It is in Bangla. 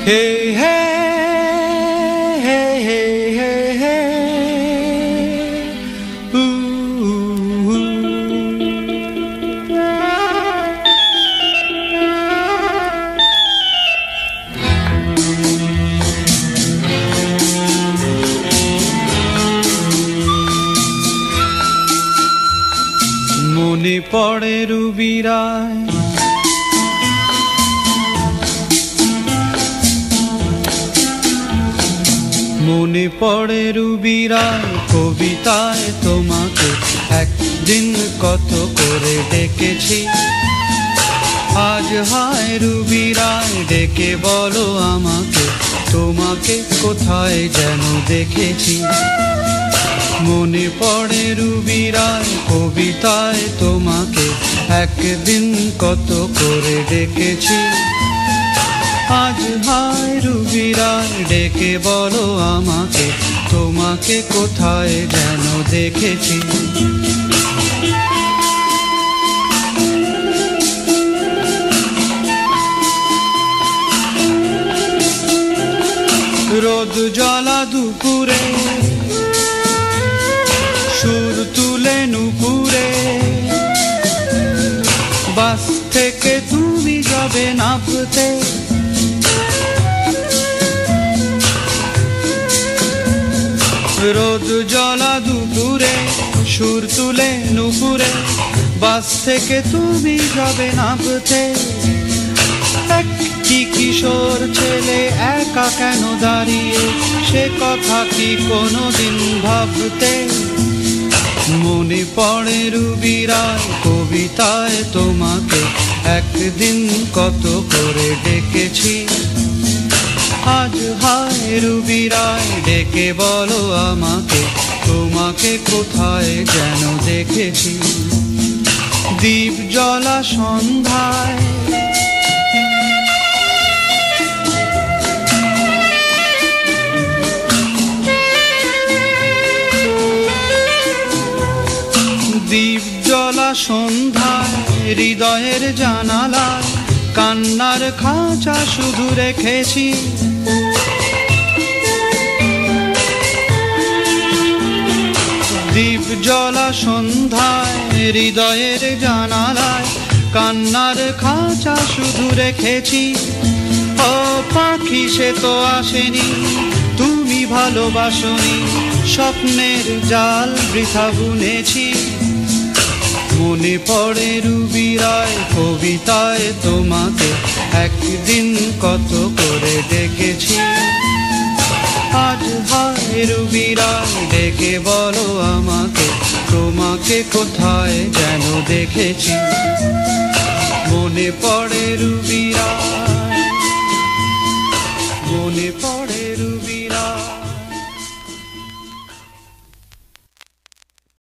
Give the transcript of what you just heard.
Hey, hey, hey, hey, hey, hey. Ooh, মনে পড়ে রুবিরায় মনে পড়ে রুবিরায় কবিতায় তোমাকে একদিন কত করে ডেকেছি আজ হায় রুবিরায় ডেকে বলো আমাকে তোমাকে কোথায় যেন দেখেছি মনে পড়ে রুবিরায় কবিতায় তোমাকে একদিন কত করে ডেকেছি আজ হায় রুবিরায় ডেকে বলো আমাকে তোমাকে কোথায় যেন দেখেছি রোদ জ্বলা দুপুরে সুর তুলে নুপুরে বাস থেকে তুমি যাবে নামতে রোদ জ্বলা দুপুরে সুর তুলে নুপুরে বাস থেকে তুমি যাবে নামতে একটি কিশোর ছেলে একা কেন দাঁড়িয়ে সে কথা কি কোনোদিন ভাবতে মনে পড়ে রুবিরায় কবিতায় তোমাকে একদিন কত করে ডেকেছি আজ হায় রুবিরায় ডেকে বলো আমাকে তোমাকে কোথায় যেন দেখেছি দীপ জ্বলা সন্ধ্যায় দীপ জ্বলা সন্ধ্যায় হৃদয়ের জানালায় কান্নার খাঁচা শুধু রেখেছি দীপ জ্বলা সন্ধ্যায় হৃদয়ের জানালায় কান্নার খাঁচা শুধু রেখেছি ও পাখি সে তো আসেনি তুমি ভালোবাসনি স্বপ্নের জাল বৃথা বুনেছি মনে পড়ে রুবিরায় কবিতায় তোমাকে একদিন কত করে ডেকেছি আজ হায় রুবিরায় ডেকে বলো আমাকে তোমাকে কোথায় যেন দেখেছি মনে পড়ে রুবিরায় মনে পড়ে